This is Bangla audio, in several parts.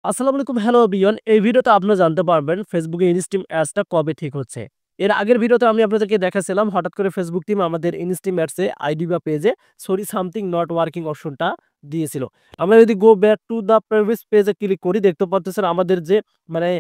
আসসালামু আলাইকুম, হ্যালো এভরিওয়ান। এই ভিডিওতে আপনারা জানতে পারবেন ফেসবুকে ইনস্টিম অ্যাডসটা কবে ঠিক হচ্ছে। এর আগের ভিডিওতে আমি আপনাদেরকে দেখাচ্ছিলাম হঠাৎ করে ফেসবুক টিম আমাদের ইনস্টিম অ্যাডসে আইডি বা পেজে সরি সামথিং নট ওয়ার্কিং অপশনটা দিয়েছিল। আমরা যদি go back to the previous পেজে ক্লিক করি দেখতে পারতেছেন আমাদের যে মানে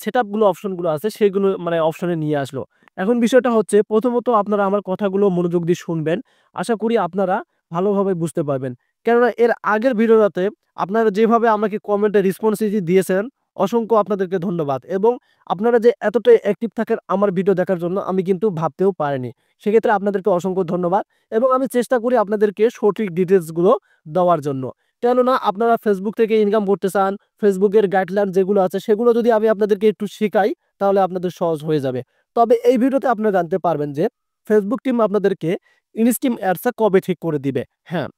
সেটআপগুলো অপশনগুলো আছে সেগুলো অপশনে নিয়ে আসলো। এখন বিষয়টা হচ্ছে প্রথমত আপনারা আমার কথাগুলো মনোযোগ দিয়ে শুনবেন। আশা করি আপনারা ভালোভাবে বুঝতে পারবেন। কেননা এর আগের ভিডিওটাতে আপনারা যেভাবে আমাকে কমেন্টে রেসপন্সিভ দিয়েছেন, অসংখ্য আপনাদেরকে ধন্যবাদ এবং আপনারা যে এতটাই অ্যাক্টিভ থাকেন আমার ভিডিও দেখার জন্য আমি কিন্তু ভাবতেও পারিনি। সেক্ষেত্রে আপনাদেরকে অসংখ্য ধন্যবাদ এবং আমি চেষ্টা করি আপনাদেরকে সঠিক ডিটেইলসগুলো দেওয়ার জন্য। কেননা আপনারা ফেসবুক থেকে ইনকাম করতে চান, ফেসবুকের গাইডলাইন যেগুলো আছে সেগুলো যদি আমি আপনাদেরকে একটু শিখাই তাহলে আপনাদের সহজ হয়ে যাবে। তবে এই ভিডিওতে আপনারা জানতে পারবেন যে ফেসবুক টিম আপনাদেরকে ইনস্টিম অ্যাডসটা কবে ঠিক করে দিবে। হ্যাঁ।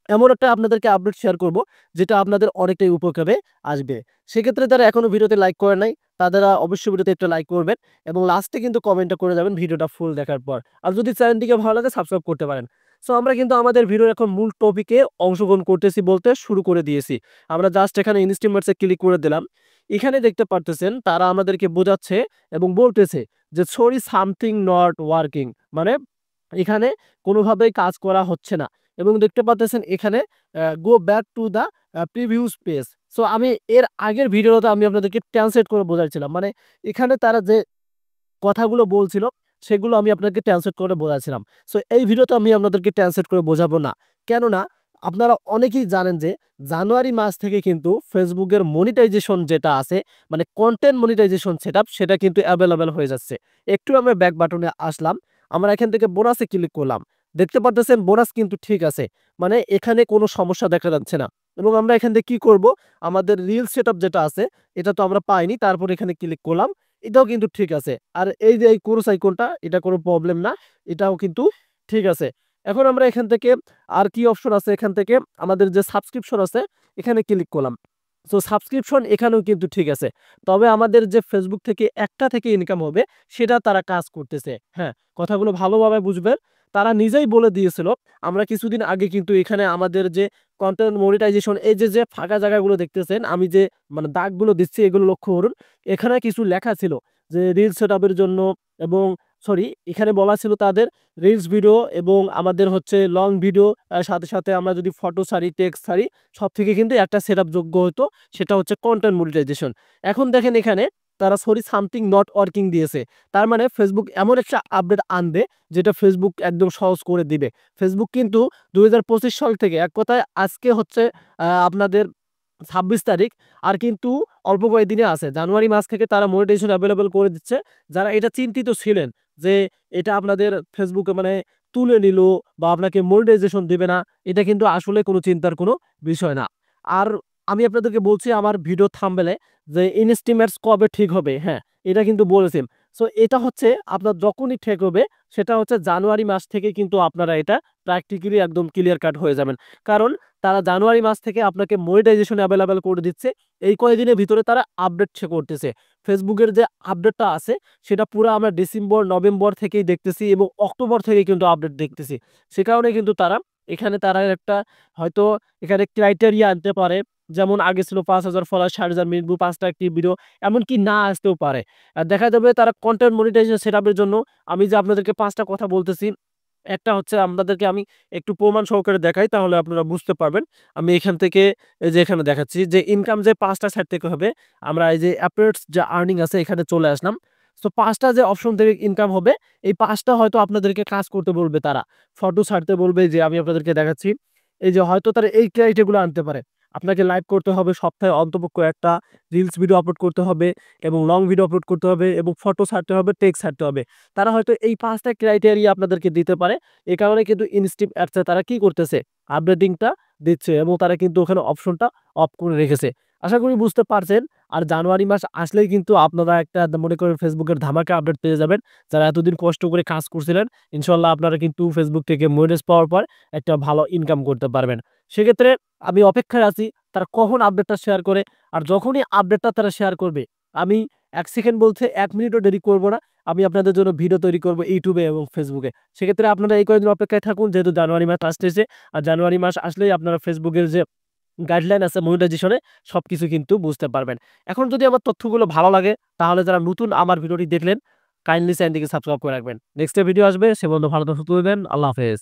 এমন একটা আপনাদেরকে আপডেট শেয়ার করব যেটা আপনাদের অনেকটাই উপকারে আসবে। সেক্ষেত্রে যারা এখনো ভিডিওতে লাইক করে নাই তারা অবশ্যই ভিডিওতে একটা লাইক করবেন এবং লাস্টে কিন্তু কমেন্টটা করে যাবেন ভিডিওটা ফুল দেখার পর। আর যদি চ্যানেলটিকে ভালো লাগে সাবস্ক্রাইব করতে পারেন। সো আমরা কিন্তু আমাদের ভিডিওর এখন মূল টপিকে অংশগ্রহণ করতেছি বলতে শুরু করে দিয়েছি। আমরা জাস্ট এখানে ইনস্টিমেটস এ ক্লিক করে দিলাম। এখানে দেখতে পারতেছেন তারা আমাদেরকে বোঝাচ্ছে এবং বলতেছে যে সরি সামথিং নট ওয়ার্কিং মানে এখানে কোনোভাবেই কাজ করা হচ্ছে না। এবং দেখতে পাচ্ছেন এখানে go back to the previous page. So আমি এর আগের ভিডিওতে আমি আপনাদেরকে ট্রান্সলেট করে বোঝাচ্ছিলাম। মানে এখানে তারা যে কথাগুলো বলছিল সেগুলো আমি আপনাকে ট্রান্সলেট করে বোঝাচ্ছিলাম। সো এই ভিডিওতে আমি আপনাদেরকে ট্রান্সলেট করে বোঝাবো না। কেননা আপনারা অনেকেই জানেন যে জানুয়ারি মাস থেকে কিন্তু ফেসবুকের মনিটাইজেশন যেটা আছে মানে কনটেন্ট মনিটাইজেশন সেটআপ সেটা কিন্তু এভেইলেবল হয়ে যাচ্ছে। একটু আমরা ব্যাক বাটনে আসলাম। আমরা এখান থেকে বোনাসে ক্লিক করলাম। দেখতে পারতেছেন বোনাস কিন্তু ঠিক আছে। মানে এখানে কোনো সমস্যা দেখা যাচ্ছে না। এবং আমরা এখান থেকে কি করব? আমাদের রিল সেটআপ যেটা আছে এটা তো আমরা পাইনি। তারপর এখানে ক্লিক করলাম। এটাও কিন্তু ঠিক আছে। আর এই যে এই ক্রস আইকনটা এটা কোনো প্রবলেম না। এটাও কিন্তু ঠিক আছে। এখন আমরা এখান থেকে আর কি অপশন আছে এখান থেকে আমাদের যে সাবস্ক্রিপশন আছে এখানে ক্লিক করলাম। সো সাবস্ক্রিপশন এখানেও কিন্তু ঠিক আছে। তবে আমাদের যে Facebook থেকে একটা থেকে ইনকাম হবে সেটা তারা কাজ করতেছে। হ্যাঁ, কথাগুলো ভালোভাবে বুঝবেন। তারা নিজেই বলে দিয়েছিল আমরা কিছুদিন আগে কিন্তু এখানে আমাদের যে কনটেন্ট মনিটাইজেশন এই যে ফাঁকা জায়গাগুলো দেখতেছেন আমি যে মানে দাগগুলো দিচ্ছি এগুলো লক্ষ্য করুন। এখানে কিছু লেখা ছিল যে রিল সেটআপের জন্য এবং সরি এখানে বলা ছিল তাদের রিলস ভিডিও এবং আমাদের হচ্ছে লং ভিডিও সাথে আমরা যদি ফটো ছাড়ি, টেক্সট ছাড়ি সবথেকে কিন্তু একটা সেটআপ যোগ্য হতো সেটা হচ্ছে কনটেন্ট মনিটাইজেশন। এখন দেখেন এখানে তারা সরি সামথিং নট ওয়ার্কিং দিয়েছে। তার মানে Facebook এমন একটা আপডেট আনবে যেটা Facebook একদম সহজ করে দিবে। Facebook কিন্তু ২০২৫ সাল থেকে এক কথায় আজকে হচ্ছে আপনাদের ২৬ তারিখ আর কিন্তু অল্প কয়েকদিনে আছে। জানুয়ারি মাস থেকে তারা মনিটাইজেশন এভেইলেবল করে দিচ্ছে। যারা এটা চিন্তিত ছিলেন যে এটা আপনাদের ফেসবুকে মানে তুলে নিল বা আপনাকে মনিটাইজেশন দিবে না, এটা কিন্তু আসলে কোনো চিন্তার কোনো বিষয় না। আর আমি আপনাদেরকে বলছি আমার ভিডিও থাম্বনেইলে যে ইনস্টিমেটস কবে ঠিক হবে, হ্যাঁ, এটা কিন্তু বলেছি। সো এটা হচ্ছে আপনার যখনই ঠিক হবে সেটা হচ্ছে জানুয়ারি মাস থেকে কিন্তু আপনারা এটা প্র্যাকটিক্যালি একদম ক্লিয়ার কাট হয়ে যাবেন। কারণ তারা জানুয়ারি মাস থেকে আপনাকে মনিটাইজেশন এভেইলেবল করে দিচ্ছে। এই কয়েকদিনের ভিতরে তারা আপডেট করতেছে। ফেসবুকের যে আপডেটটা আছে সেটা পুরা আমরা ডিসেম্বর, নভেম্বর থেকেই দেখতেছি এবং অক্টোবর থেকে কিন্তু আপডেট দেখতেছি। সে কারণে কিন্তু তারা একটা হয়তো এখানে ক্রাইটেরিয়া আনতে পারে। যেমন আগে ছিল ৫,০০০ ফলোয়ার, ৬০,০০০ মিনিট, ৫টা একটি ভিডিও এমনকি না আসতেও পারে। দেখা যাবে তারা কনটেন্ট মনিটাইজেশন সেটআপের জন্য আমি যে আপনাদেরকে ৫টা কথা বলতেছি একটা হচ্ছে আপনাদেরকে আমি একটু প্রমাণ সহকারে দেখাই তাহলে আপনারা বুঝতে পারবেন। আমি এখান থেকে এই যে এখানে দেখাচ্ছি যে ইনকাম যে ৫ টা সাইট থেকে হবে। আমরা এই যে অ্যাপেটস যে আর্নিং আছে এখানে চলে আসলাম। সো ৫ টা যে অপশন থেকে ইনকাম হবে এই ৫ টা হয়তো আপনাদেরকে কাজ করতে বলবে তারা। ফটো ছাড়তে বলবে যে আমি আপনাদেরকে দেখাচ্ছি। এই যে হয়তো তারা এই ক্রাইটেরিয়া গুলো আনতে পারে। আপনাকে লাইভ করতে হবে সপ্তাহে অন্তপক্ষ একটা রিলস ভিডিও আপলোড করতে হবে এবং লং ভিডিও আপলোড করতে হবে এবং ফটো ছাড়তে হবে, টেক্সট ছাড়তে হবে। তারা হয়তো এই ৫ টা ক্রাইটেরিয়া আপনাদেরকে দিতে পারে। এ কারণে কিন্তু ইনস্টিম অ্যাডসে তারা কি করতেছে? আপডেটিংটা দিচ্ছে এবং তারা কিন্তু ওখানে অপশনটা অফ করে রেখেছে। আশা করি বুঝতে পারছেন। আর জানুয়ারি মাস আসলেই কিন্তু আপনারা একটা মনে করেন ফেসবুকের ধামাকা আপডেট পেয়ে যাবেন। যারা এতদিন কষ্ট করে কাজ করছিলেন, ইনশাআল্লাহ আপনারা কিন্তু ফেসবুক থেকে মনিটাইজ পাওয়ার পর একটা ভালো ইনকাম করতে পারবেন। সেক্ষেত্রে আমি অপেক্ষায় আছি তারা কখন আপডেটটা শেয়ার করে। আর যখনই আপডেটটা তারা শেয়ার করবে, আমি ১ সেকেন্ড বলতে ১ মিনিটও দেরি করব না। আমি আপনাদের জন্য ভিডিও তৈরি করব YouTube এ এবং Facebook এ। সেক্ষেত্রে আপনারা এই কয়েকদিন অপেক্ষায় থাকুন যেহেতু জানুয়ারি মাস আসতেছে। আর জানুয়ারি মাস আসলেই আপনারা Facebook এর যে গাইডলাইন আছে মনিটাইজেশনে, সবকিছু কিন্তু বুঝতে পারবেন। এখন যদি আমার তথ্যগুলো ভালো লাগে তাহলে যারা নতুন আমার ভিডিওটি দেখলেন কাইন্ডলি চ্যানেলটিকে সাবস্ক্রাইব করে রাখবেন। নেক্সট ভিডিও আসবে, সে পর্যন্ত ভালো থাকবেন, সুস্থ থাকবেন। আল্লাহ হাফেজ।